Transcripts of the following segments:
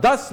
10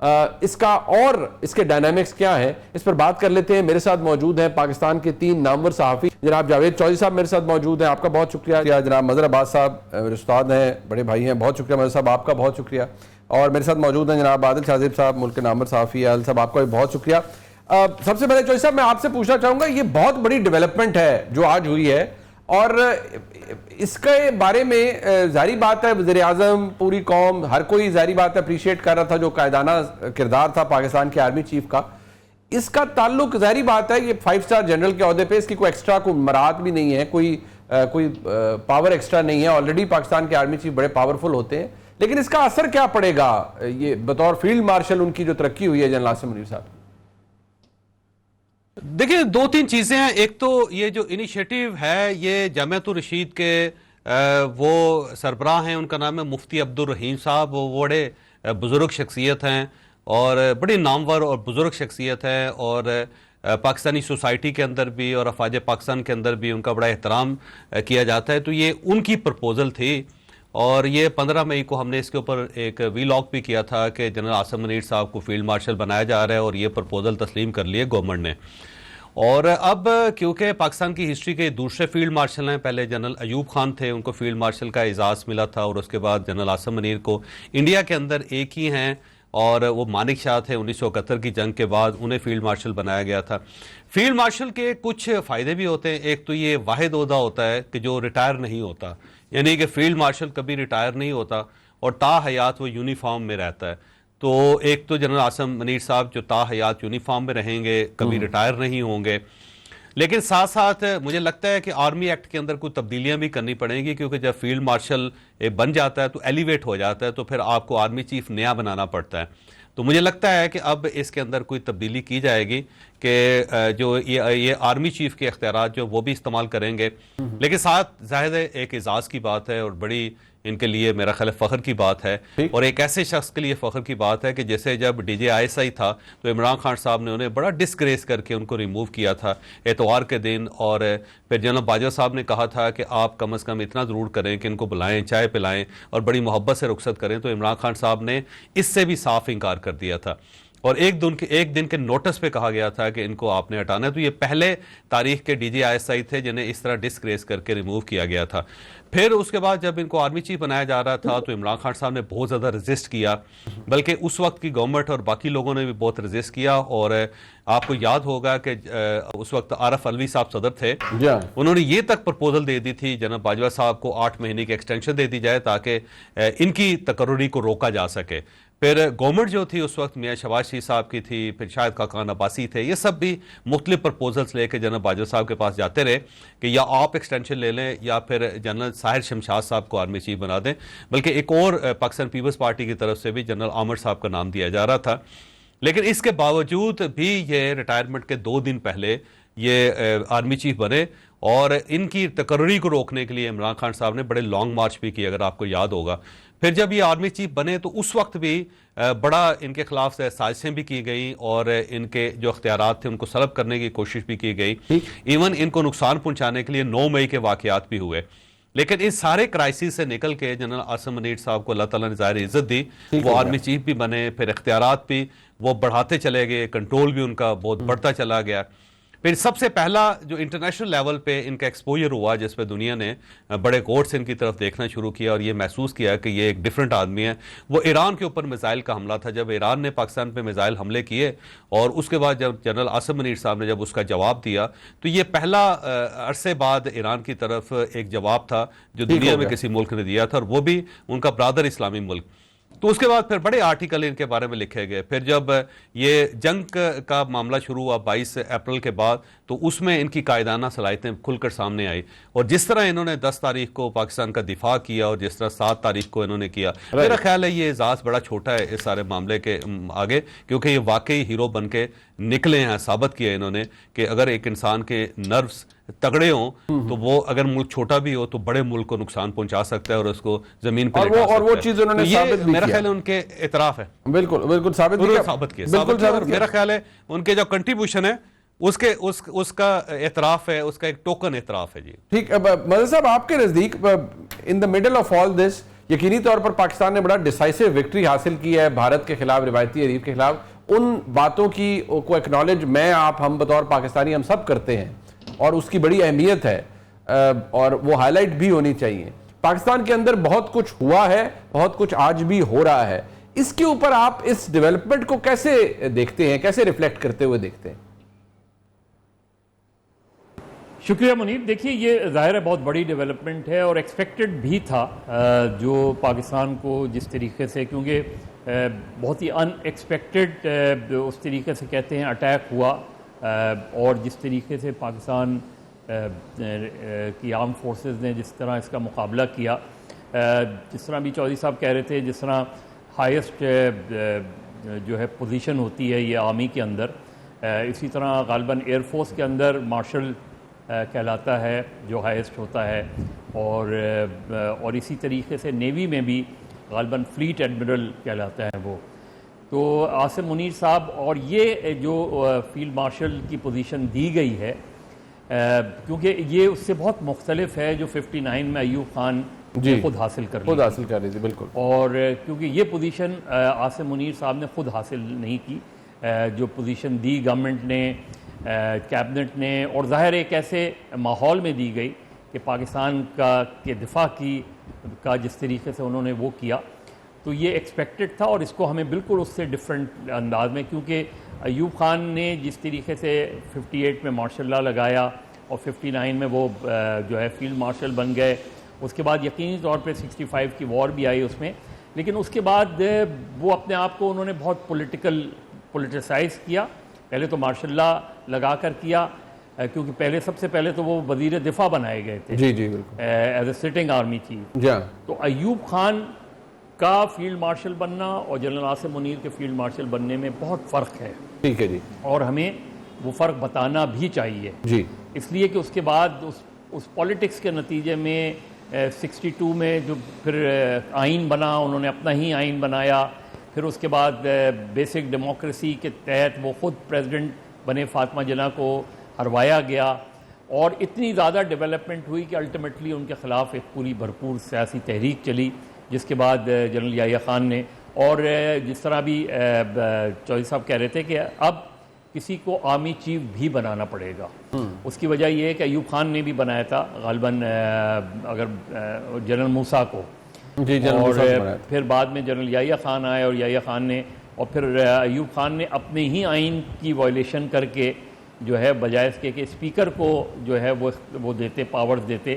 اس کا اور اس کے ڈائنامکس کیا ہیں، اس پر بات کر لیتے ہیں۔ میرے ساتھ موجود ہیں پاکستان کے 3 نامور صحافی، جناب جاوید چودھری صاحب میرے ساتھ موجود ہیں، آپ کا بہت شکریہ۔ جناب مظہر عباس صاحب میرے استاد ہیں، بڑے بھائی ہیں، بہت شکریہ مظہر صاحب، آپ کا بہت شکریہ۔ اور میرے ساتھ موجود ہیں جناب عادل شاذیب صاحب، ملک کے نامور صحافی، عادل صاحب آپ کا بھی بہت شکریہ۔ سب سے پہلے چودھری صاحب میں آپ سے پوچھنا چاہوں گا، یہ بہت بڑی ڈیولپمنٹ ہے جو آج ہوئی ہے، اور اس کے بارے میں ظاہری بات ہے وزیر اعظم، پوری قوم، ہر کوئی ظاہری بات ہے اپریشیٹ کر رہا تھا جو قائدانہ کردار تھا پاکستان کے آرمی چیف کا۔ اس کا تعلق ظاہری بات ہے یہ 5 سٹار جنرل کے عہدے پہ اس کی کوئی ایکسٹرا کوئی مراد بھی نہیں ہے، کوئی پاور ایکسٹرا نہیں ہے، آلریڈی پاکستان کے آرمی چیف بڑے پاورفل ہوتے ہیں، لیکن اس کا اثر کیا پڑے گا یہ بطور فیلڈ مارشل ان کی جو ترقی ہوئی ہے جنرل عاصم منیر صاحب؟ دیکھیں 2-3 چیزیں ہیں۔ ایک تو یہ جو انیشیٹو ہے یہ جامعۃ الرشید کے وہ سربراہ ہیں، ان کا نام ہے مفتی عبد الرحیم صاحب، وہ بڑے بزرگ شخصیت ہیں اور بڑی نامور اور بزرگ شخصیت ہے، اور پاکستانی سوسائٹی کے اندر بھی اور افواج پاکستان کے اندر بھی ان کا بڑا احترام کیا جاتا ہے۔ تو یہ ان کی پرپوزل تھی، اور یہ 15 مئی کو ہم نے اس کے اوپر ایک ویلاگ بھی کیا تھا کہ جنرل عاصم منیر صاحب کو فیلڈ مارشل بنایا جا رہا ہے، اور یہ پرپوزل تسلیم کر لیے گورنمنٹ نے۔ اور اب کیونکہ پاکستان کی ہسٹری کے دوسرے فیلڈ مارشل ہیں، پہلے جنرل ایوب خان تھے، ان کو فیلڈ مارشل کا اعزاز ملا تھا، اور اس کے بعد جنرل عاصم منیر کو انڈیا کے اندر ایک ہی ہیں، اور وہ مانک شاہ تھے، 1971 کی جنگ کے بعد انہیں فیلڈ مارشل بنایا گیا تھا۔ فیلڈ مارشل کے کچھ فائدے بھی ہوتے ہیں۔ ایک تو یہ واحد عہدہ ہوتا ہے کہ جو ریٹائر نہیں ہوتا، یعنی کہ فیلڈ مارشل کبھی ریٹائر نہیں ہوتا اور تا حیات وہ یونیفارم میں رہتا ہے۔ تو ایک تو جنرل عاصم منیر صاحب جو تا حیات یونیفارم میں رہیں گے، کبھی ریٹائر نہیں ہوں گے۔ لیکن ساتھ ساتھ مجھے لگتا ہے کہ آرمی ایکٹ کے اندر کوئی تبدیلیاں بھی کرنی پڑیں گی، کیونکہ جب فیلڈ مارشل بن جاتا ہے تو ایلیویٹ ہو جاتا ہے، تو پھر آپ کو آرمی چیف نیا بنانا پڑتا ہے۔ تو مجھے لگتا ہے کہ اب اس کے اندر کوئی تبدیلی کی جائے گی کہ جو یہ آرمی چیف کے اختیارات جو وہ بھی استعمال کریں گے، لیکن ساتھ ظاہر ہے ایک اعزاز کی بات ہے اور بڑی ان کے لیے میرا خیال فخر کی بات ہے، اور ایک ایسے شخص کے لیے فخر کی بات ہے کہ جیسے جب ڈی جے ISI تھا تو عمران خان صاحب نے انہیں بڑا ڈسگریس کر کے ان کو ریموو کیا تھا اتوار کے دن، اور پھر جنرل باجوہ صاحب نے کہا تھا کہ آپ کم از کم اتنا ضرور کریں کہ ان کو بلائیں، چائے پلائیں اور بڑی محبت سے رخصت کریں، تو عمران خان صاحب نے اس سے بھی صاف انکار کر دیا تھا، اور ایک دن کے نوٹس پہ کہا گیا تھا کہ ان کو آپ نے ہٹانا ہے۔ تو یہ پہلے تاریخ کے ڈی جے ISI تھے جنہیں اس طرح ڈسگریس کر کے ریموو کیا گیا تھا۔ پھر اس کے بعد جب ان کو آرمی چیف بنایا جا رہا تھا تو عمران خان صاحب نے بہت زیادہ ریزسٹ کیا، بلکہ اس وقت کی گورنمنٹ اور باقی لوگوں نے بھی بہت ریزسٹ کیا، اور آپ کو یاد ہوگا کہ اس وقت عارف علوی صاحب صدر تھے، انہوں نے یہ تک پرپوزل دے دی تھی جناب باجوہ صاحب کو 8 مہینے کی ایکسٹینشن دے دی جائے تاکہ ان کی تقرری کو روکا جا سکے۔ پھر گورنمنٹ جو تھی اس وقت میاں شہباز شریف صاحب کی تھی، پھر شاہد خاقان عباسی تھے، یہ سب بھی مختلف پرپوزلز لے کے جنرل باجوہ صاحب کے پاس جاتے رہے کہ یا آپ ایکسٹینشن لے لیں یا پھر جنرل ساحر شمشاد صاحب کو آرمی چیف بنا دیں، بلکہ ایک اور پاکستان پیپلز پارٹی کی طرف سے بھی جنرل عامر صاحب کا نام دیا جا رہا تھا۔ لیکن اس کے باوجود بھی یہ ریٹائرمنٹ کے 2 دن پہلے یہ آرمی چیف بنے، اور ان کی تقرری کو روکنے کے لیے عمران خان صاحب نے بڑے لانگ مارچ بھی کیے، اگر آپ کو یاد ہوگا۔ پھر جب یہ آرمی چیف بنے تو اس وقت بھی بڑا ان کے خلاف سازشیں بھی کی گئیں، اور ان کے جو اختیارات تھے ان کو سلب کرنے کی کوشش بھی کی گئی، ایون ان کو نقصان پہنچانے کے لیے 9 مئی کے واقعات بھی ہوئے۔ لیکن اس سارے کرائسس سے نکل کے جنرل عاصم منیر صاحب کو اللہ تعالیٰ نے ظاہر عزت دی، وہ آرمی چیف بھی بنے، پھر اختیارات بھی وہ بڑھاتے چلے گئے، کنٹرول بھی ان کا بہت بڑھتا چلا گیا۔ پھر سب سے پہلا جو انٹرنیشنل لیول پہ ان کا ایکسپوجر ہوا، جس پہ دنیا نے بڑے غور سے ان کی طرف دیکھنا شروع کیا اور یہ محسوس کیا کہ یہ ایک ڈیفرنٹ آدمی ہے، وہ ایران کے اوپر میزائل کا حملہ تھا۔ جب ایران نے پاکستان پہ میزائل حملے کیے اور اس کے بعد جب جنرل عاصم منیر صاحب نے جب اس کا جواب دیا، تو یہ پہلا عرصے بعد ایران کی طرف ایک جواب تھا جو دنیا میں کسی ملک نے دیا تھا، اور وہ بھی ان کا برادر اسلامی ملک۔ تو اس کے بعد پھر بڑے آرٹیکل ان کے بارے میں لکھے گئے۔ پھر جب یہ جنگ کا معاملہ شروع ہوا 22 اپریل کے بعد، تو اس میں ان کی قائدانہ صلاحیتیں کھل کر سامنے آئی، اور جس طرح انہوں نے 10 تاریخ کو پاکستان کا دفاع کیا اور جس طرح 7 تاریخ کو انہوں نے کیا، میرا خیال ہے یہ اعزاز بڑا چھوٹا ہے اس سارے معاملے کے آگے، کیونکہ یہ واقعی ہیرو بن کے نکلے ہیں۔ ثابت کیا انہوں نے کہ اگر ایک انسان کے نروز تگڑے ہوں تو وہ اگر ملک چھوٹا بھی ہو تو بڑے ملک کو نقصان پہنچا سکتا ہے اور اس کو زمین پہ لٹا سکتا ہے، اور وہ چیز انہوں نے ثابت بھی، میرا خیال ہے ان کے اعتراف ہے، بالکل ثابت کیا، میرا خیال ہے ان کے جو کنٹریبیوشن ہے اس کا اعتراف ہے، اس کا ایک ٹوکن اعتراف ہے۔ جی ٹھیک، مظہر صاحب آپ کے نزدیک ان دا مڈل آف آل دس یقینی طور پر پاکستان نے بڑا ڈیسائسو وکٹری حاصل کی ہے بھارت کے خلاف، روایتی حریف کے خلاف. ان باتوں کی کو ایکنالج میں آپ ہم بطور پاکستانی ہم سب کرتے ہیں اور اس کی بڑی اہمیت ہے اور وہ ہائی لائٹ بھی ہونی چاہیے. پاکستان کے اندر بہت کچھ ہوا ہے، بہت کچھ آج بھی ہو رہا ہے. اس کے اوپر آپ اس ڈیولپمنٹ کو کیسے دیکھتے ہیں، کیسے ریفلیکٹ کرتے ہوئے دیکھتے ہیں؟ شکریہ منیر. دیکھیے یہ ظاہر ہے بہت بڑی ڈیولپمنٹ ہے اور ایکسپیکٹڈ بھی تھا جو پاکستان کو جس طریقے سے، کیونکہ بہت ہی ان ایکسپیکٹڈ اس طریقے سے کہتے ہیں اٹیک ہوا اور جس طریقے سے پاکستان کی آرم فورسز نے جس طرح اس کا مقابلہ کیا، جس طرح بھی چودھری صاحب کہہ رہے تھے، جس طرح ہائیسٹ جو ہے پوزیشن ہوتی ہے یہ آرمی کے اندر، اسی طرح غالباً ایئر فورس کے اندر مارشل کہلاتا ہے جو ہائیسٹ ہوتا ہے، اور اسی طریقے سے نیوی میں بھی غالباً فلیٹ ایڈمرل کہلاتا ہے وہ. تو عاصم منیر صاحب اور یہ جو فیلڈ مارشل کی پوزیشن دی گئی ہے، کیونکہ یہ اس سے بہت مختلف ہے جو 59 میں ایوب خان نے خود حاصل کر رہی تھی. بالکل. اور کیونکہ یہ پوزیشن عاصم منیر صاحب نے خود حاصل نہیں کی، جو پوزیشن دی گورنمنٹ نے، کیبنٹ نے، اور ظاہر ایک ایسے ماحول میں دی گئی کہ پاکستان کے دفاع کا جس طریقے سے انہوں نے وہ کیا، تو یہ ایکسپیکٹڈ تھا. اور اس کو ہمیں بالکل اس سے ڈیفرنٹ انداز میں، کیونکہ ایوب خان نے جس طریقے سے 58 میں مارشل لا لگایا اور 59 میں وہ جو ہے فیلڈ مارشل بن گئے، اس کے بعد یقینی طور پہ 65 کی وار بھی آئی اس میں، لیکن اس کے بعد وہ اپنے آپ کو انہوں نے بہت پولیٹیسائز کیا. پہلے تو مارشل لا لگا کر کیا، کیونکہ سب سے پہلے تو وہ وزیر دفاع بنائے گئے تھے as a sitting army chief. تو ایوب خان کا فیلڈ مارشل بننا اور جنرل عاصم منیر کے فیلڈ مارشل بننے میں بہت فرق ہے. ٹھیک ہے جی. اور ہمیں وہ فرق بتانا بھی چاہیے جی، اس لیے کہ اس کے بعد اس پالیٹکس کے نتیجے میں 62 میں جو پھر آئین بنا، انہوں نے اپنا ہی آئین بنایا. پھر اس کے بعد بیسک ڈیموکریسی کے تحت وہ خود پریزیڈنٹ بنے، فاطمہ جناح کو ہروایا گیا، اور اتنی زیادہ ڈیولپمنٹ ہوئی کہ الٹیمیٹلی ان کے خلاف ایک پوری بھرپور سیاسی تحریک چلی، جس کے بعد جنرل یحییٰ خان نے، اور جس طرح بھی چودھری صاحب کہہ رہے تھے کہ اب کسی کو آرمی چیف بھی بنانا پڑے گا. اس کی وجہ یہ ہے کہ ایوب خان نے بھی بنایا تھا غالباً اگر جنرل موسیٰ کو، اور پھر بعد میں جنرل یحییٰ خان آئے اور یحییٰ خان نے، اور پھر ایوب خان نے اپنے ہی آئین کی وائلیشن کر کے جو ہے بجائے اس کے کہ اسپیکر کو جو ہے وہ دیتے پاورز دیتے،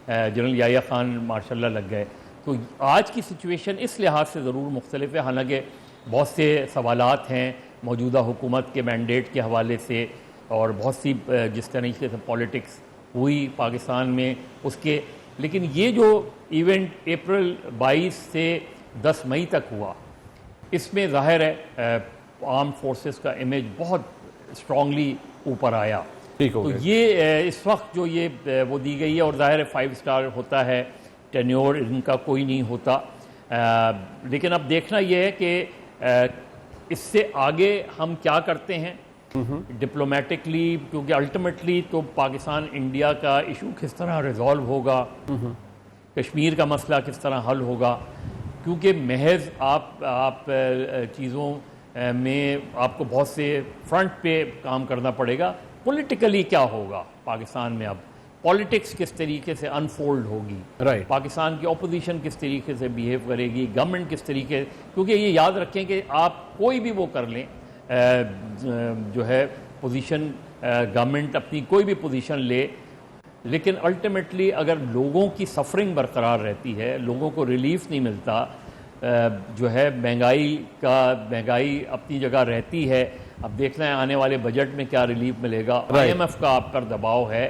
جنرل یحییٰ خان ماشاء اللہ لگ گئے. تو آج کی سچویشن اس لحاظ سے ضرور مختلف ہے، حالانکہ بہت سے سوالات ہیں موجودہ حکومت کے مینڈیٹ کے حوالے سے، اور بہت سی جس طریقے سے پالیٹکس ہوئی پاکستان میں اس کے، لیکن یہ جو ایونٹ اپریل 22 سے 10 مئی تک ہوا، اس میں ظاہر ہے آرم فورسز کا امیج بہت اسٹرانگلی اوپر آیا. تو یہ اس وقت جو یہ وہ دی گئی ہے، اور ظاہر ہے 5 اسٹار ہوتا ہے، ٹینیور ان کا کوئی نہیں ہوتا، لیکن اب دیکھنا یہ ہے کہ اس سے آگے ہم کیا کرتے ہیں ڈپلومیٹکلی، کیونکہ الٹیمیٹلی تو پاکستان انڈیا کا ایشو کس طرح ریزالو ہوگا، کشمیر کا مسئلہ کس طرح حل ہوگا، کیونکہ محض آپ چیزوں میں آپ کو بہت سے فرنٹ پہ کام کرنا پڑے گا. پولیٹیکلی کیا ہوگا پاکستان میں، اب پالیٹکس کس طریقے سے انفولڈ ہوگی، پاکستان کی اپوزیشن کس طریقے سے بیہیو کرے گی، گورنمنٹ کس طریقے، کیونکہ یہ یاد رکھیں کہ آپ کوئی بھی وہ کر لیں جو ہے پوزیشن، گورنمنٹ اپنی کوئی بھی پوزیشن لے، لیکن الٹیمیٹلی اگر لوگوں کی سفرنگ برقرار رہتی ہے، لوگوں کو ریلیف نہیں ملتا، جو ہے مہنگائی اپنی جگہ رہتی ہے. اب دیکھنا ہے آنے والے بجٹ میں کیا ریلیف ملے گا، IMF کا آپ پر دباؤ ہے،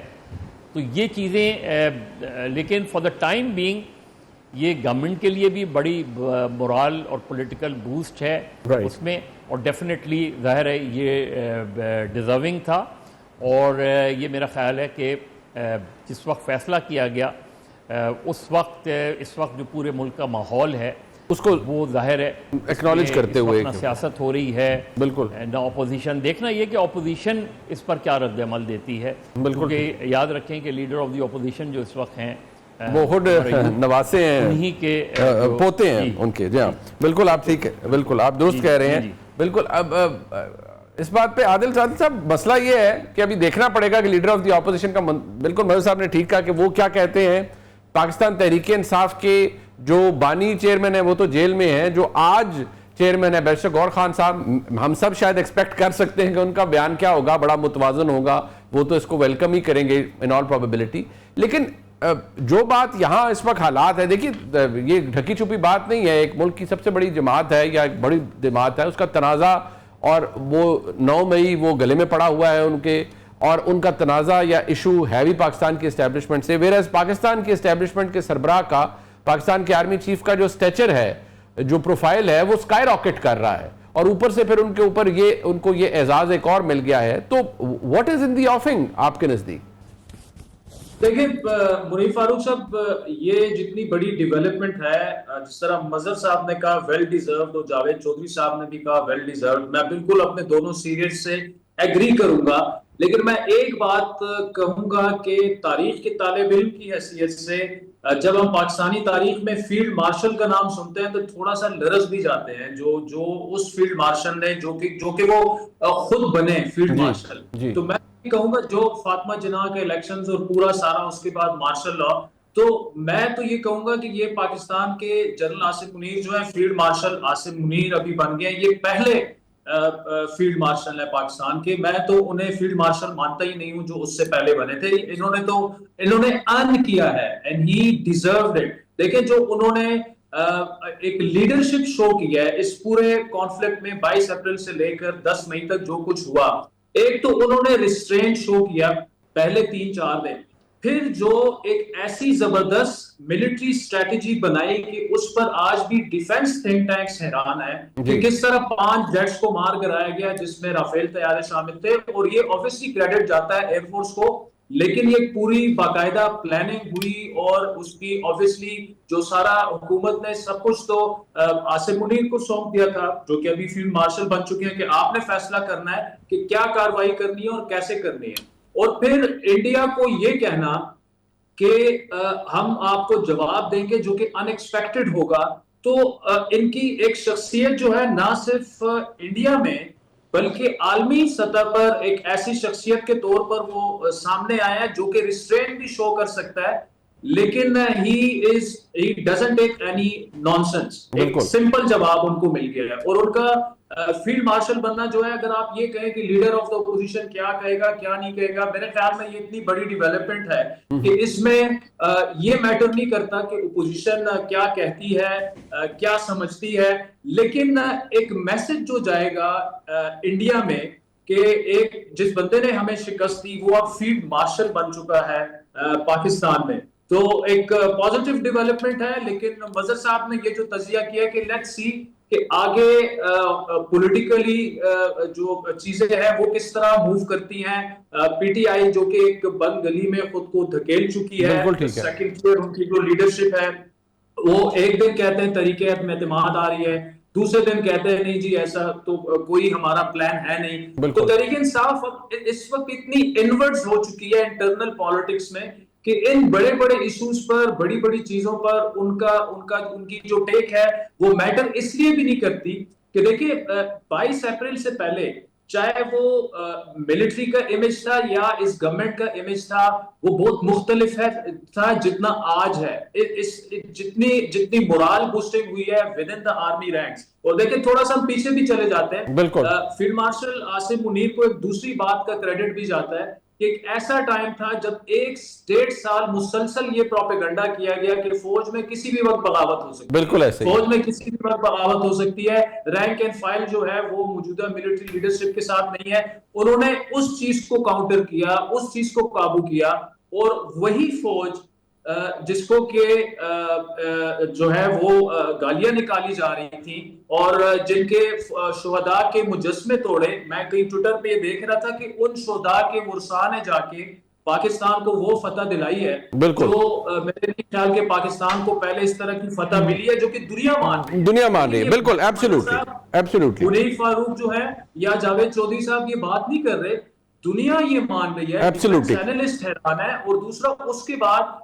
تو یہ چیزیں، لیکن فار دا ٹائم بینگ یہ گورنمنٹ کے لیے بھی بڑی مورال اور پولیٹیکل بوسٹ ہے اس میں، اور ڈیفینیٹلی ظاہر ہے یہ ڈیزرونگ تھا. اور یہ میرا خیال ہے کہ جس وقت فیصلہ کیا گیا اس وقت جو پورے ملک کا ماحول ہے اس کو وہ ظاہر ہے ایکنالج کرتے ہوئے سیاست ہو رہی ہے. بالکل. نہ اپوزیشن، دیکھنا یہ کہ اپوزیشن اس پر کیا رد عمل دیتی ہے، کیونکہ یاد رکھیں کہ لیڈر آف دی اپوزیشن جو اس وقت ہیں وہ خود نواسے ہیں, انہی کے پوتے ہیں ان کے. جی ہاں بالکل آپ ٹھیک ہے, بالکل آپ درست کہہ رہے ہیں. بالکل. اب اس بات پہ عادل سعدی صاحب مسئلہ یہ ہے کہ ابھی دیکھنا پڑے گا کہ لیڈر آف دی اپوزیشن کا بالکل مظہر صاحب نے ٹھیک کہا کہ وہ کیا کہتے ہیں. پاکستان تحریک انصاف کے جو بانی چیئرمین ہیں وہ تو جیل میں ہیں, جو آج چیئرمین ہے بیرسٹر غور خان صاحب, ہم سب شاید ایکسپیکٹ کر سکتے ہیں کہ ان کا بیان کیا ہوگا, بڑا متوازن ہوگا, وہ تو اس کو ویلکم ہی کریں گے ان آل پروبیبلٹی. لیکن جو بات یہاں اس وقت حالات ہے, دیکھیے یہ ڈھکی چھپی بات نہیں ہے, ایک ملک کی سب سے بڑی جماعت ہے یا ایک بڑی جماعت ہے, اس کا تنازع اور وہ 9 مئی وہ گلے میں پڑا ہوا ہے ان کے, اور ان کا تنازع یا ایشو ہے بھی پاکستان کی اسٹیبلشمنٹ سے. ویئرز پاکستان کی اسٹیبلشمنٹ کے سربراہ کا, پاکستان کے آرمی چیف کا جو سٹیچر ہے, جو پروفائل ہے, وہ سکائی راکٹ کر رہا ہے, اور اوپر سے پھر ان کے اوپر ان کو یہ اعزاز ایک اور مل گیا ہے. تو واٹ از ان دی آفنگ آپ کے نزدیک؟ دیکھیں منیر فاروق صاحب, یہ جتنی بڑی ڈیولپمنٹ ہے, جس طرح مظہر صاحب نے کہا ویل ڈیزروڈ, اور جاوید چودھری صاحب نے بھی کہا ویل ڈیزروڈ, میں بالکل اپنے دونوں سیریز سے ایگری کروں گا. لیکن میں ایک بات کہوں گا کہ تاریخ کے طالب علم کی حیثیت سے جب ہم پاکستانی تاریخ میں فیلڈ مارشل کا نام سنتے ہیں تو تھوڑا سا لرز بھی جاتے ہیں, جو اس فیلڈ مارشل نے جو کہ وہ خود بنے فیلڈ مارشل. تو میں کہوں گا جو فاطمہ جناح کے الیکشنز اور پورا سارا اس کے بعد مارشل لا, تو میں تو یہ کہوں گا کہ یہ پاکستان کے جنرل آصف منیر جو ہیں فیلڈ مارشل آصف منیر ابھی بن گئے, یہ پہلے فیلڈ مارشل ہے پاکستان کے. میں تو انہیں فیلڈ مارشل مانتا ہی نہیں ہوں جو اس سے پہلے بنے تھے. انہوں نے ارن کیا ہے اینڈ ہی ڈیزروڈ اٹ. دیکھیں جو انہوں نے ایک لیڈرشپ شو کی ہے اس پورے کانفلکٹ میں 22 اپریل سے لے کر 10 مئی تک جو کچھ ہوا, ایک تو انہوں نے ریسٹرین شو کیا پہلے 3-4 دن, پھر جو ایک ایسی زبردست ملٹری اسٹریٹجی بنائی کہ اس پر آج بھی ڈیفنس تھنک ٹینکس حیران ہے کہ کس طرح 5 جیٹس کو مار کرایا گیا جس میں رافیل طیارے شامل تھے. اور یہ آبویسلی کریڈٹ جاتا ہے ایئر فورس کو, لیکن یہ پوری باقاعدہ پلاننگ ہوئی اور اس کی آبویسلی جو سارا حکومت نے سب کچھ تو آصف منیر کو سونپ دیا تھا جو کہ ابھی فیلڈ مارشل بن چکے ہیں کہ آپ نے فیصلہ کرنا ہے کہ کیا کارروائی کرنی ہے اور کیسے کرنی ہے. اور پھر انڈیا کو یہ کہنا کہ ہم آپ کو جواب دیں گے جو کہ ان ایکسپیکٹڈ ہوگا, تو ان کی ایک شخصیت جو ہے نہ صرف انڈیا میں بلکہ عالمی سطح پر ایک ایسی شخصیت کے طور پر وہ سامنے آیا ہے جو کہ ریسٹرین بھی شو کر سکتا ہے, لیکن he doesn't take any nonsense. ایک سمپل جواب ان کو مل گیا ہے. اور ان کا فیلڈ مارشل بننا جو ہے, اگر آپ یہ کہیں کہ لیڈر آف دا اپوزیشن کیا کہے گا کیا نہیں کہے گا, میرے خیال میں یہ اتنی بڑی ڈیولپمنٹ ہے کہ اس میں یہ میٹر نہیں کرتا کہ اپوزیشن کیا کہتی ہے کیا سمجھتی ہے, لیکن ایک میسج جو جائے گا انڈیا میں کہ ایک جس بندے نے ہمیں شکست دی وہ اب فیلڈ مارشل بن چکا ہے پاکستان میں, تو ایک پازیٹیو ڈیولپمنٹ ہے. لیکن مظہر صاحب نے یہ جو تجزیہ کیا کہ لیٹس سی کہ آگے پولیٹیکلی جو چیزیں ہیں وہ کس طرح موو کرتی ہیں. پی ٹی آئی جو کہ ایک بند گلی میں خود کو دھکیل چکی ہے, سیکنڈ فلور ان کی جو لیڈرشپ ہے وہ ایک دن کہتے ہیں طریق اعتماد آ رہی ہے, دوسرے دن کہتے ہیں نہیں جی ایسا تو کوئی ہمارا پلان ہے نہیں. تو تحریک انصاف اس وقت اتنی انورڈز ہو چکی ہے انٹرنل پالیٹکس میں کہ ان بڑے بڑے ایشوز پر بڑی بڑی چیزوں پر ان کی جو ٹیک ہے وہ میٹر اس لیے بھی نہیں کرتی کہ دیکھیں 22 اپریل سے پہلے چاہے وہ ملٹری کا امیج تھا یا اس گورنمنٹ کا امیج تھا وہ بہت مختلف تھا جتنا آج ہے. جتنی مورال بوسٹنگ ہوئی ہے with in the army ranks. اور دیکھیں تھوڑا سا ہم پیچھے بھی چلے جاتے ہیں, فیلڈ مارشل آصف منیر کو ایک دوسری بات کا کریڈٹ بھی جاتا ہے کہ ایک ایسا ٹائم تھا جب 1.5 سال مسلسل یہ پروپیگنڈا کیا گیا کہ فوج میں کسی بھی وقت بغاوت ہو سکتی ہے, بالکل ایسے فوج میں کسی بھی وقت بغاوت ہو سکتی ہے, رینک اینڈ فائل جو ہے وہ موجودہ ملٹری لیڈرشپ کے ساتھ نہیں ہے. انہوں نے اس چیز کو کاؤنٹر کیا, اس چیز کو قابو کیا, اور وہی فوج جس کو کہ جو ہے وہ گالیاں نکالی جا رہی تھیں اور جن کے شہداء کے مجسمے توڑے, میں کہیں ٹویٹر پہ یہ دیکھ رہا تھا کہ ان شہداء کے ورثاء نے جا کے پاکستان کو وہ فتح دلائی ہے جو میرے خیال کے پاکستان کو پہلے اس طرح کی فتح ملی ہے جو کہ دنیا مان رہی ہے. بالکل ایبسولوٹلی. منیر فاروق جو ہے یا جاوید چودھری صاحب یہ بات نہیں کر رہے, دنیا یہ مان رہی ہے, اینالسٹ حیران ہے. اور دوسرا اس کے بعد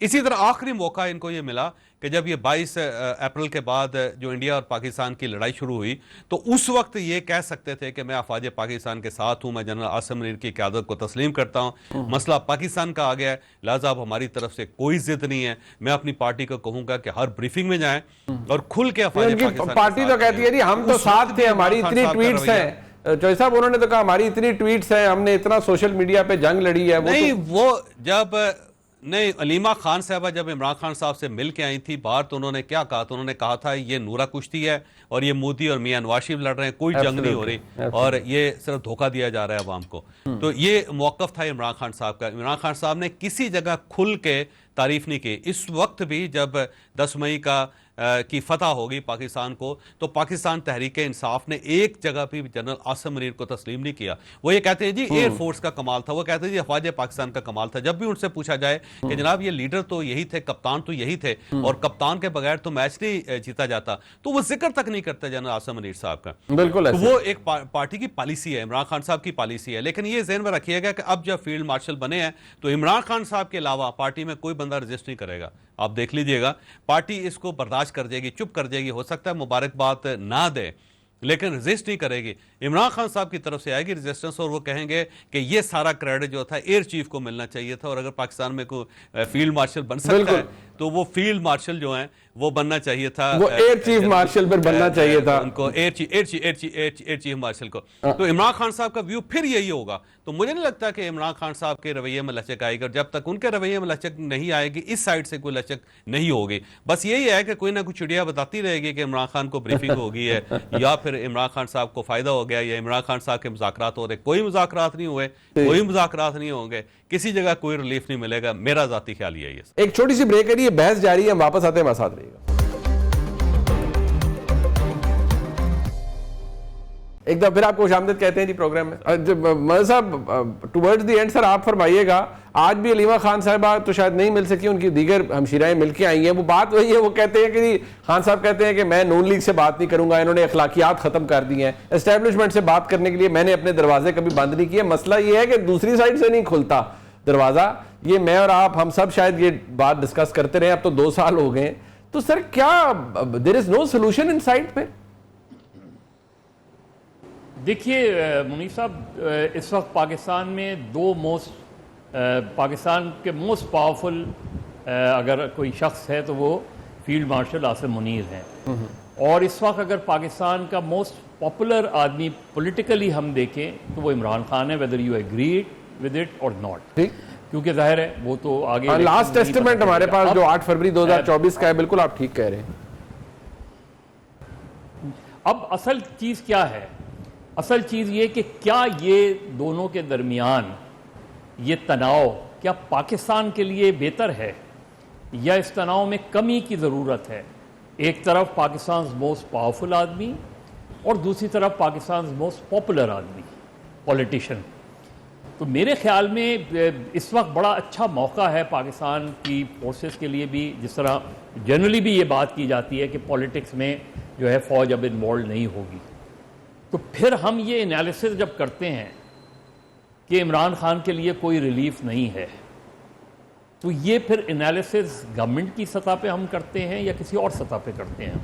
اسی طرح آخری موقع ان کو یہ ملا کہ جب یہ 22 اپریل کے بعد جو انڈیا اور پاکستان کی لڑائی شروع ہوئی تو اس وقت یہ کہہ سکتے تھے کہ میں افواج پاکستان کے ساتھ ہوں, میں جنرل عاصم منیر کی قیادت کو تسلیم کرتا ہوں, مسئلہ پاکستان کا آ گیا ہے, لہٰذا اب ہماری طرف سے کوئی ضد نہیں ہے. میں اپنی پارٹی کو کہوں گا کہ ہر بریفنگ میں جائیں اور کھل کے افواج پاکستان پارٹی تو کہتی ہے جی ہم تو ساتھ تھے, ہماری اتنی ٹویٹس ہیں. چوہدری صاحب انہوں نے تو کہا ہماری اتنی ٹویٹس ہیں, ہم نے اتنا سوشل میڈیا پہ جنگ لڑی ہے. نہیں وہ جب نہیں علیمہ خان صاحبہ جب عمران خان صاحب سے مل کے آئی تھی باہر تو انہوں نے کیا کہا, تو انہوں نے کہا تھا یہ نورا کشتی ہے اور یہ مودی اور میاں نواز شریف لڑ رہے ہیں, کوئی جنگ نہیں ہو رہی اور یہ صرف دھوکہ دیا جا رہا ہے عوام کو. تو یہ موقف تھا عمران خان صاحب کا. عمران خان صاحب نے کسی جگہ کھل کے تعریف نہیں کی. اس وقت بھی جب 10 مئی کی فتح ہوگی پاکستان کو تو پاکستان تحریک انصاف نے ایک جگہ بھی جنرل عاصم منیر کو تسلیم نہیں کیا. وہ یہ کہتے ہیں جی ایئر فورس کا کمال تھا, وہ کہتے ہیں جی افواج پاکستان کا کمال تھا. جب بھی ان سے پوچھا جائے کہ جناب یہ لیڈر تو یہی تھے, کپتان تو یہی تھے اور کپتان کے بغیر تو میچ نہیں جیتا جاتا, تو وہ ذکر تک نہیں کرتے جنرل عاصم منیر صاحب کا. بالکل وہ ایک پارٹی کی پالیسی ہے, عمران خان صاحب کی پالیسی ہے. لیکن یہ ذہن میں رکھیے گا کہ اب جب فیلڈ مارشل بنے ہیں تو عمران خان صاحب کے علاوہ پارٹی میں کوئی بندہ رجسٹ نہیں کرے گا. آپ دیکھ لیجئے گا, پارٹی اس کو برداشت کر جائے گی, چپ کر جائے گی. ہو سکتا ہے مبارکباد نہ دے لیکن رجسٹ نہیں کرے گی. عمران خان صاحب کی طرف سے آئے گی رجسٹنس اور وہ کہیں گے کہ یہ سارا کریڈٹ جو تھا ایئر چیف کو ملنا چاہیے تھا, اور اگر پاکستان میں کوئی فیلڈ مارشل بن سکتا ہے تو وہ فیلڈ مارشل جو ہیں وہ بننا چاہیے تھا, وہ ایئر چیف مارشل پر بننا چاہیے تھا ان کو, ایئر چیف مارشل کو. تو عمران خان صاحب کا ویو پھر یہی ہوگا. تو مجھے نہیں لگتا کہ عمران خان صاحب کے رویے میں لچک آئے گی, اور جب تک ان کے رویے میں لچک نہیں آئے گی اس سائڈ سے کوئی لچک نہیں ہوگی. بس یہی ہے کہ کوئی نہ کوئی چڑیا بتاتی رہے گی کہ عمران خان کو بریفنگ ہو گئی ہے یا پھر عمران خان صاحب کو فائدہ ہو گیا یا عمران خان صاحب کے مذاکرات ہو رہے. کوئی مذاکرات نہیں ہوئے, کوئی مذاکرات نہیں ہوں گے, کسی جگہ کوئی ریلیف نہیں ملے گا. میرا ذاتی خیال یہ ہے. ایک چھوٹی سی بریک ہے, یہ بحث جاری ہے, ہم واپس آتے ہیں, ہمارے ساتھ رہیے گا. ایک دفعہ پھر آپ کو خوش آمدید کہتے ہیں جی پروگرام میں. مدر صاحب ٹورڈز دی اینڈ سر آپ فرمائیے گا, آج بھی علیمہ خان صاحبہ تو شاید نہیں مل سکی, ان کی دیگر ہمشیرائیں مل کے آئی ہیں. وہ بات وہی ہے, وہ کہتے ہیں کہ خان صاحب کہتے ہیں کہ میں نون لیگ سے بات نہیں کروں گا, انہوں نے اخلاقیات ختم کر دی ہیں, اسٹیبلشمنٹ سے بات کرنے کے لیے میں نے اپنے دروازے کبھی بند نہیں کیے. مسئلہ یہ ہے کہ دوسری سائڈ سے نہیں کھلتا دروازہ. یہ میں اور آپ ہم سب شاید یہ بات ڈسکس کرتے رہے, اب تو 2 سال ہو گئے. تو سر کیا دیر از نو سولوشن ان سائڈ پہ؟ دیکھیے منیف صاحب, اس وقت پاکستان میں پاکستان کے موسٹ پاورفل اگر کوئی شخص ہے تو وہ فیلڈ مارشل عاصم منیر ہیں. اور اس وقت اگر پاکستان کا موسٹ پاپولر آدمی پولیٹیکلی ہم دیکھیں تو وہ عمران خان ہے, whether you agree with it اور ناٹ. کیونکہ ظاہر ہے وہ تو آگے لاسٹ ایسٹیمیٹ ہمارے پاس جو 8 فروری 2024 کا ہے, بالکل آپ ٹھیک کہہ رہے ہیں. اب اصل چیز کیا ہے؟ اصل چیز یہ کہ کیا یہ دونوں کے درمیان یہ تناؤ کیا پاکستان کے لیے بہتر ہے یا اس تناؤ میں کمی کی ضرورت ہے؟ ایک طرف پاکستان موسٹ پاورفل آدمی اور دوسری طرف پاکستان موسٹ پاپولر آدمی, پولیٹیشین. تو میرے خیال میں اس وقت بڑا اچھا موقع ہے پاکستان کی فورسز کے لیے بھی, جس طرح جنرلی بھی یہ بات کی جاتی ہے کہ پولیٹکس میں جو ہے فوج اب انوالو نہیں ہوگی. تو پھر ہم یہ انالیسس جب کرتے ہیں کہ عمران خان کے لیے کوئی ریلیف نہیں ہے, تو یہ پھر انالیسس گورنمنٹ کی سطح پہ ہم کرتے ہیں یا کسی اور سطح پہ کرتے ہیں؟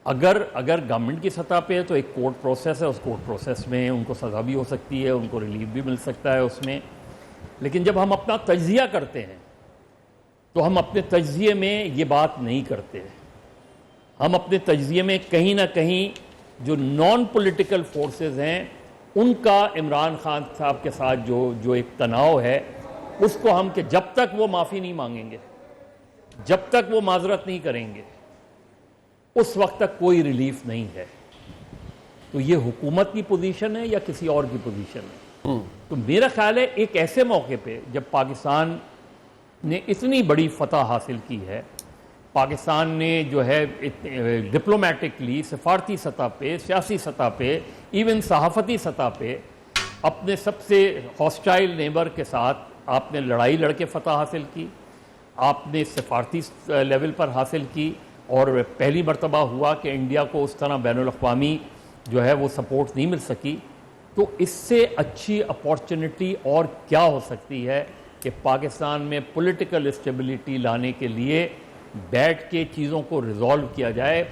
اگر گورنمنٹ کی سطح پہ ہے تو ایک کورٹ پروسیس ہے, اس کورٹ پروسیس میں ان کو سزا بھی ہو سکتی ہے, ان کو ریلیف بھی مل سکتا ہے اس میں. لیکن جب ہم اپنا تجزیہ کرتے ہیں تو ہم اپنے تجزیے میں یہ بات نہیں کرتے. ہم اپنے تجزیے میں کہیں نہ کہیں جو نان پولیٹیکل فورسز ہیں ان کا عمران خان صاحب کے ساتھ جو ایک تناؤ ہے اس کو ہم کہ جب تک وہ معافی نہیں مانگیں گے, جب تک وہ معذرت نہیں کریں گے, اس وقت تک کوئی ریلیف نہیں ہے. تو یہ حکومت کی پوزیشن ہے یا کسی اور کی پوزیشن ہے؟ تو میرا خیال ہے ایک ایسے موقع پہ جب پاکستان نے اتنی بڑی فتح حاصل کی ہے, پاکستان نے جو ہے ڈپلومیٹکلی, سفارتی سطح پہ, سیاسی سطح پہ, ایون صحافتی سطح پہ اپنے سب سے ہاسٹائل نیبر کے ساتھ آپ نے لڑائی لڑ کے فتح حاصل کی, آپ نے سفارتی لیول پر حاصل کی, اور پہلی مرتبہ ہوا کہ انڈیا کو اس طرح بین الاقوامی جو ہے وہ سپورٹ نہیں مل سکی. تو اس سے اچھی اپارچونٹی اور کیا ہو سکتی ہے کہ پاکستان میں پولیٹیکل اسٹیبلٹی لانے کے لیے بیٹھ کے چیزوں کو ریزالو کیا جائے.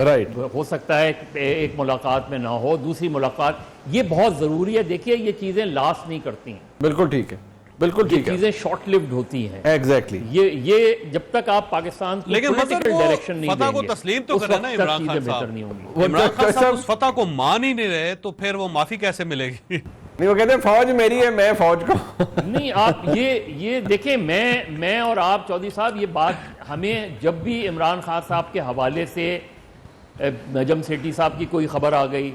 ہو سکتا ہے ایک ملاقات میں نہ ہو, دوسری ملاقات, یہ بہت ضروری ہے. دیکھیے یہ چیزیں لاسٹ نہیں کرتی ہیں. بالکل ٹھیک ہے, بالکل ٹھیک ہے. چیزیں شارٹ لیوڈ ہوتی ہیں. ایگزیکٹلی. یہ جب تک آپ پاکستان کی پولیٹیکل ڈائریکشن نہیں فتح دیں کو گے, تسلیم تو کریں نا عمران خان صاحب. نہیں ہوگی. عمران خان صاحب اس فتح کو مان ہی نہیں رہے تو پھر وہ معافی کیسے ملے گی؟ نہیں, وہ کہتے ہیں فوج میری ہے, میں فوج کو. نہیں, آپ یہ دیکھیں, میں اور آپ چودھری صاحب, یہ بات ہمیں جب بھی عمران خان صاحب کے حوالے سے نجم سیٹھی صاحب کی کوئی خبر آ گئی,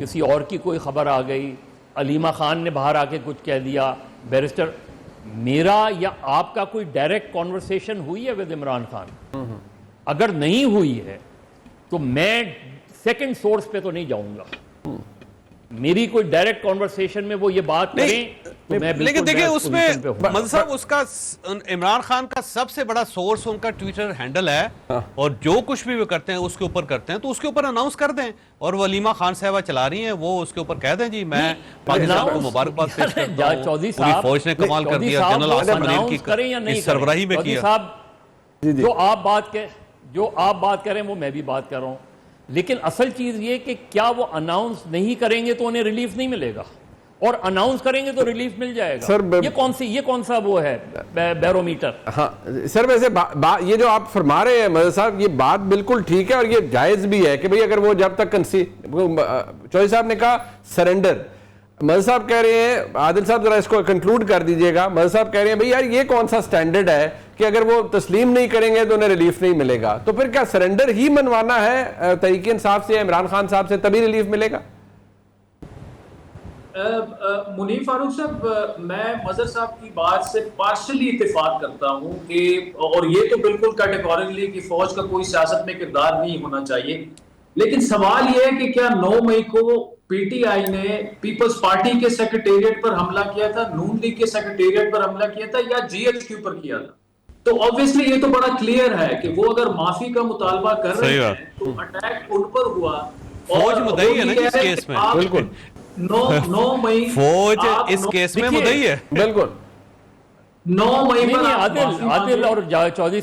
کسی اور کی کوئی خبر آ گئی, علیمہ خان نے باہر آ کے کچھ کہہ دیا, بیرسٹر, میرا یا آپ کا کوئی ڈائریکٹ کانورسیشن ہوئی ہے ود عمران خان؟ اگر نہیں ہوئی ہے تو میں سیکنڈ سورس پہ تو نہیں جاؤں گا. میری کوئی ڈائریکٹ کانورسیشن میں وہ یہ بات کریں تو میں لیکن دیکھیں اس میں مدد صاحب, اس کا عمران خان کا سب سے بڑا سورس ان کا ٹویٹر ہینڈل ہے, اور جو کچھ بھی وہ کرتے ہیں اس کے اوپر کرتے ہیں, تو اس کے اوپر اناؤنس کر دیں. اور وہ علیمہ خان صاحبہ چلا رہی ہیں, وہ اس کے اوپر کہہ دیں جی میں پاکستان کو مبارکباد پیش کرتا ہوں, پوری فوج نے کمال کر دیا, جنرل آصف منیر کی سربراہی میں کیا. جو آپ بات کریں وہ میں بھی بات کر رہا ہوں, لیکن اصل چیز یہ کہ کیا وہ اناؤنس نہیں کریں گے تو انہیں ریلیف نہیں ملے گا, اور اناؤنس کریں گے تو ریلیف مل جائے گا. یہ کون سا وہ ہے بیرومیٹر؟ ہاں سر, ویسے یہ جو آپ فرما رہے ہیں مدد صاحب, یہ بات بالکل ٹھیک ہے اور یہ جائز بھی ہے کہ بھئی اگر وہ جب تک چودھری صاحب نے کہا سرنڈر, مدد صاحب کہہ رہے ہیں, عادل صاحب ذرا اس کو کنکلوڈ کر دیجئے گا, مدد صاحب کہہ رہے ہیں بھئی یار یہ کون سا سٹینڈرڈ ہے کہ اگر وہ تسلیم نہیں کریں گے تو انہیں ریلیف نہیں ملے گا, تو پھر کیا سرنڈر ہی منوانا ہے تحریک انصاف سے, عمران خان صاحب سے, تبھی ریلیف ملے گا؟ منیر فاروق صاحب, میں مظہر صاحب کی بات سے پارشلی اتفاق کرتا ہوں کہ, اور یہ تو بالکل کیٹیگوریکلی کہ فوج کا کوئی سیاست میں کردار نہیں ہونا چاہیے, لیکن سوال یہ ہے کہ کیا 9 مئی کو پی ٹی آئی نے پیپلز پارٹی کے سیکریٹریٹ پر حملہ کیا تھا, نون لیگ کے سیکریٹریٹ پر حملہ کیا تھا, یا جی ایچ کیو پر کیا تھا؟ تو obviously یہ تو بڑا کلیئر ہے کہ وہ اگر معافی کا مطالبہ کر رہے ہیں تو اٹیک ان پر ہوا. فوج مدعی ہے نا اس کیس میں, بالکل 9 مئی فوج اس کیس میں مدعی ہے, بالکل 9 مئی پر. عادل اور چودھری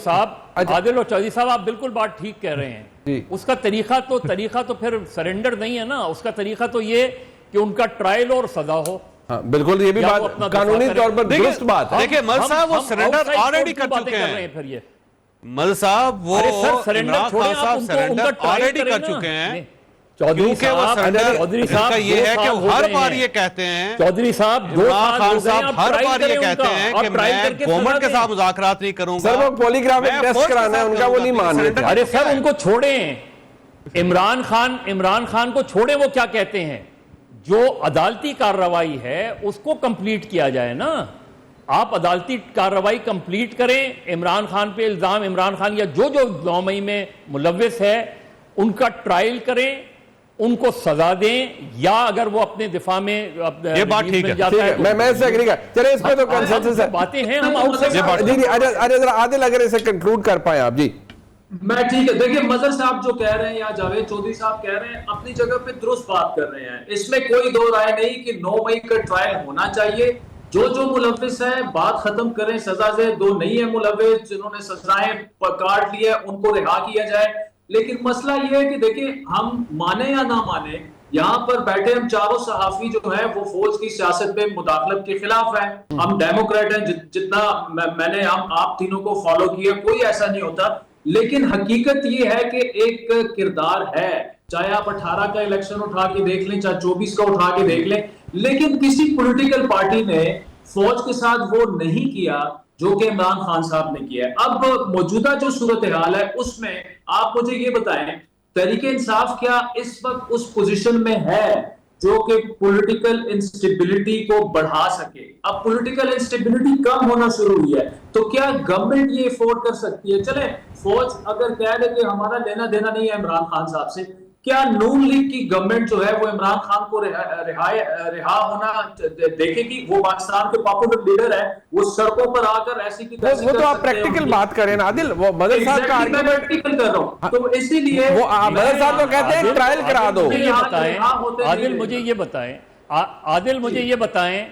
صاحب آپ بالکل بات ٹھیک کہہ رہے ہیں. اس کا طریقہ تو پھر سرنڈر نہیں ہے نا, اس کا طریقہ تو یہ کہ ان کا ٹرائل اور سزا ہو. بالکل, یہ بھی بات قانونی طور پر درست بات ہے. دیکھیں مل صاحب وہ سرنڈر آلریڈی کر چکے ہیں. مل صاحب وہ عمران خان صاحب سرنڈر آلریڈی کر چکے ہیں, کیونکہ وہ سرنڈر کا یہ ہے کہ وہ ہر بار یہ کہتے ہیں, چودھری صاحب عمران خان صاحب ہر بار یہ کہتے ہیں کہ میں گورنمنٹ کے ساتھ مذاکرات نہیں کروں گا. سر وہ پولی گرافک ٹیسٹ کرانا ہے ان کا, وہ نہیں مان رہے تھے. ارے سر ان کو چھوڑیں, عمران خان کو چھوڑیں, وہ کیا کہتے ہیں, جو عدالتی کارروائی ہے اس کو کمپلیٹ کیا جائے نا. آپ عدالتی کارروائی کمپلیٹ کریں, عمران خان پہ الزام, عمران خان یا جو 9 مئی میں ملوث ہے ان کا ٹرائل کریں, ان کو سزا دیں, یا اگر وہ اپنے دفاع میں یہ بات ٹھیک ہے, میں اس سے ایگری کر, چلیں اس پہ تو کنسنسس ہے, باتیں ہیں ہم آؤٹ سے. جی ذرا عادل اگر اسے کنکلوڈ کر پائیں آپ. جی میں ٹھیک ہے, دیکھیں مظہر صاحب جو کہہ رہے ہیں یا جاوید چودھری صاحب کہہ رہے ہیں اپنی جگہ پہ درست بات کر رہے ہیں, اس میں کوئی دو رائے نہیں کہ 9 مئی کا ٹرائل ہونا چاہیے. جو ملوث ہے بات ختم کریں, سزا سے, جو نہیں ہے ملوث جنہوں نے سزائیں کاٹ لی ہے ان کو رہا کیا جائے. لیکن مسئلہ یہ ہے کہ دیکھیں ہم مانے یا نہ مانے, یہاں پر بیٹھے ہم چاروں صحافی جو ہیں وہ فوج کی سیاست میں مداخلت کے خلاف ہیں. ہم ڈیموکریٹ ہیں, جتنا میں نے آپ تینوں کو فالو کیا, کوئی ایسا نہیں ہوتا. لیکن حقیقت یہ ہے کہ ایک کردار ہے, چاہے آپ 18 کا الیکشن اٹھا کے دیکھ لیں, چاہے 24 کا اٹھا کے دیکھ لیں, لیکن کسی پولیٹیکل پارٹی نے فوج کے ساتھ وہ نہیں کیا جو کہ عمران خان صاحب نے کیا ہے. اب موجودہ جو صورتحال ہے اس میں آپ مجھے یہ بتائیں, تحریک انصاف کیا اس وقت اس پوزیشن میں ہے جو کہ پولیٹیکل انسٹیبلٹی کو بڑھا سکے؟ اب پولیٹیکل انسٹیبلٹی کم ہونا شروع ہوئی ہے تو کیا گورنمنٹ یہ افورڈ کر سکتی ہے؟ چلیں فوج اگر کہہ دے کہ ہمارا لینا دینا نہیں ہے عمران خان صاحب سے, کیا نون لیگ کی گورنمنٹ جو ہے وہ عمران خان کو رہا ہونا دیکھے گی؟ وہ پاکستان کے پاپولر لیڈر ہے, وہ سڑکوں پر آ کر ایسی کی وہ تو آپ پریکٹیکل بات کریں نا عادل, وہ مدر صاحب کا میں پریکٹیکل کر رہا ہوں, تو اسی لیے وہ مدر صاحب تو کہتے ہیں ٹرائل کرا دو. عادل مجھے یہ بتائیں,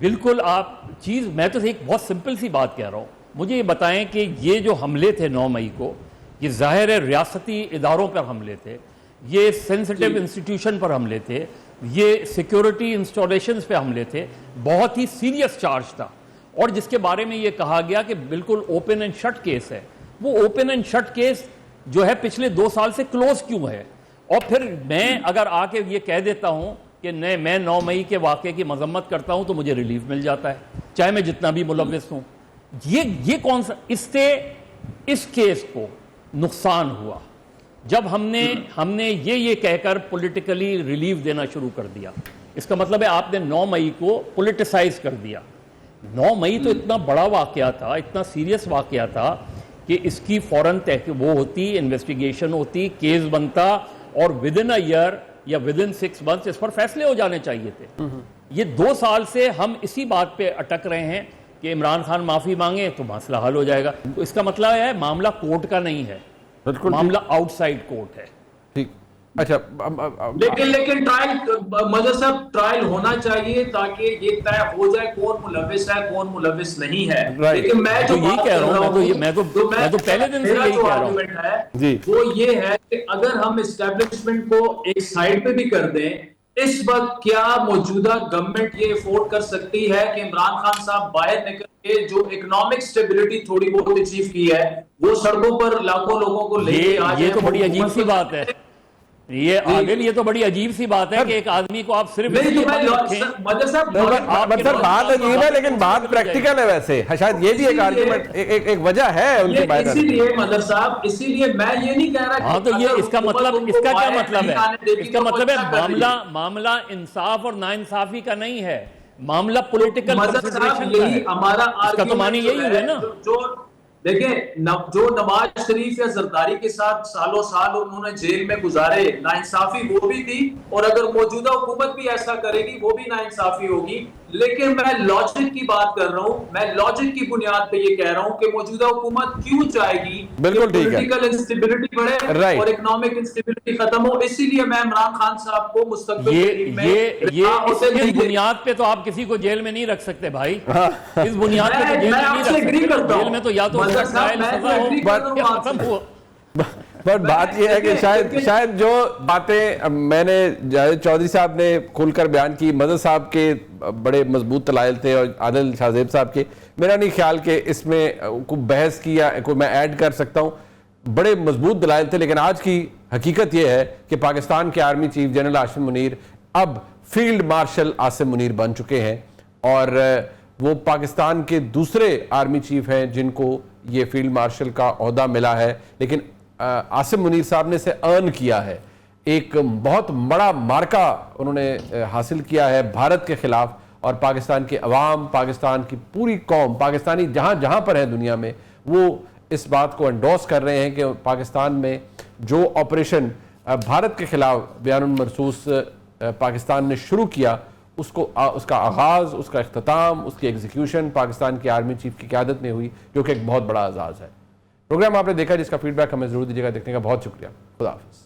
بالکل آپ چیز میں تو ایک بہت سمپل سی بات کہہ رہا ہوں. مجھے یہ بتائیں کہ یہ جو حملے تھے 9 مئی کو، یہ ظاہر ہے ریاستی اداروں پر حملے تھے، یہ سینسٹیو انسٹیٹیوشن پر حملے تھے، یہ سیکیورٹی انسٹالیشنز پہ حملے تھے، بہت ہی سیریس چارج تھا، اور جس کے بارے میں یہ کہا گیا کہ بالکل اوپن اینڈ شٹ کیس ہے. وہ اوپن اینڈ شٹ کیس جو ہے پچھلے 2 سال سے کلوز کیوں ہے؟ اور پھر میں اگر آ کے یہ کہہ دیتا ہوں کہ میں 9 مئی کے واقعے کی مذمت کرتا ہوں تو مجھے ریلیف مل جاتا ہے، چاہے میں جتنا بھی ملوث ہوں. یہ کون سا اس سے اس کیس کو نقصان ہوا جب ہم نے یہ کہہ کر پولیٹیکلی ریلیف دینا شروع کر دیا. اس کا مطلب ہے آپ نے 9 مئی کو پولیٹیسائز کر دیا. 9 مئی تو اتنا بڑا واقعہ تھا، اتنا سیریس واقعہ تھا کہ اس کی فوراً وہ ہوتی، انویسٹیگیشن ہوتی، کیس بنتا، اور ودن اے ایئر یا ودن 6 months اس پر فیصلے ہو جانے چاہیے تھے. یہ 2 سال سے ہم اسی بات پہ اٹک رہے ہیں کہ عمران خان معافی مانگے تو مسئلہ حل ہو جائے گا. تو اس کا مطلب ہے معاملہ کورٹ کا نہیں ہے، معاملہ آؤٹ سائڈ کورٹ ہے. ٹھیک. اچھا لیکن ٹرائل مظہر صاحب ٹرائل ہونا چاہیے تاکہ یہ طے ہو جائے کون ملوث ہے کون ملوث نہیں ہے. لیکن میں جو یہی کہہ رہا ہوں، میں تو پہلے دن سے یہی کہہ رہا ہوں وہ یہ ہے کہ اگر ہم اسٹیبلشمنٹ کو ایک سائڈ پہ بھی کر دیں، اس وقت کیا موجودہ گورنمنٹ یہ افورڈ کر سکتی ہے کہ عمران خان صاحب باہر نکل کے جو اکنامک سٹیبلٹی تھوڑی بہت اچیو کی ہے وہ سڑکوں پر لاکھوں لوگوں کو لے کے آ جائیں؟ یہ تو بڑی عجیب سی بات ہے. یہ تو بڑی عجیب سی بات ہے کہ ایک آدمی کو آپ صرف بات عجیب ہے لیکن بات پریکٹیکل ہے. ویسے شاید یہ بھی ایک آرگومنٹ، ایک وجہ ہے ان کے باہر. اسی لیے مظہر صاحب، اسی لیے میں یہ نہیں کہہ رہا. ہاں تو یہ اس کا کیا مطلب ہے؟ اس کا مطلب ہے معاملہ انصاف اور ناانصافی کا نہیں ہے، معاملہ پولیٹیکل کنسیڈریشن کا ہے. ہمارا اس کا تو معنی یہی ہوئے نا. دیکھیں جو نواز شریف یا زرداری کے ساتھ سالوں سال انہوں نے جیل میں گزارے، ناانصافی وہ بھی تھی، اور اگر موجودہ حکومت بھی ایسا کرے گی وہ بھی ناانصافی ہوگی. لیکن میں لاجک کی بات کر رہا ہوں، میں لاجک کی بنیاد پہ یہ کہہ رہا ہوں کہ موجودہ حکومت کیوں چاہے گی پولیٹیکل انسٹیبلٹی بڑھے اور اکنامک انسٹیبلٹی ختم ہو. اسی لیے میں عمران خان صاحب کو مستقبل میں اس بنیاد پہ تو آپ کسی کو جیل میں نہیں رکھ سکتے بھائی. اس بنیاد پہ تو جیل میں نہیں رکھ سکتے. جیل میں تو یا تو پر بات یہ ہے کہ شاید جو باتیں میں نے جاوید چودھری صاحب نے کھل کر بیان کی، مظہر صاحب کے بڑے مضبوط دلائل تھے اور عادل شاہ زیب صاحب کے، میرا نہیں خیال کہ اس میں کوئی بحث کی یا کوئی میں ایڈ کر سکتا ہوں. بڑے مضبوط دلائل تھے، لیکن آج کی حقیقت یہ ہے کہ پاکستان کے army chief general Asim Munir اب فیلڈ مارشل آصم منیر بن چکے ہیں، اور وہ پاکستان کے دوسرے آرمی چیف ہیں جن کو یہ فیلڈ مارشل کا عہدہ ملا ہے. لیکن آصم منیر صاحب نے اسے ارن کیا ہے. ایک بہت بڑا مارکہ انہوں نے حاصل کیا ہے بھارت کے خلاف، اور پاکستان کے عوام، پاکستان کی پوری قوم، پاکستانی جہاں جہاں پر ہے دنیا میں، وہ اس بات کو انڈورس کر رہے ہیں کہ پاکستان میں جو آپریشن بھارت کے خلاف بیان المرصوص پاکستان نے شروع کیا، اس کا آغاز، اس کا اختتام، اس کی ایگزیکیوشن پاکستان کی آرمی چیف کی قیادت میں ہوئی، جو کہ ایک بہت بڑا اعزاز ہے. پروگرام آپ نے دیکھا جس کا فیڈ بیک ہمیں ضرور دیجیے گا. دیکھنے کا بہت شکریہ. خدا حافظ.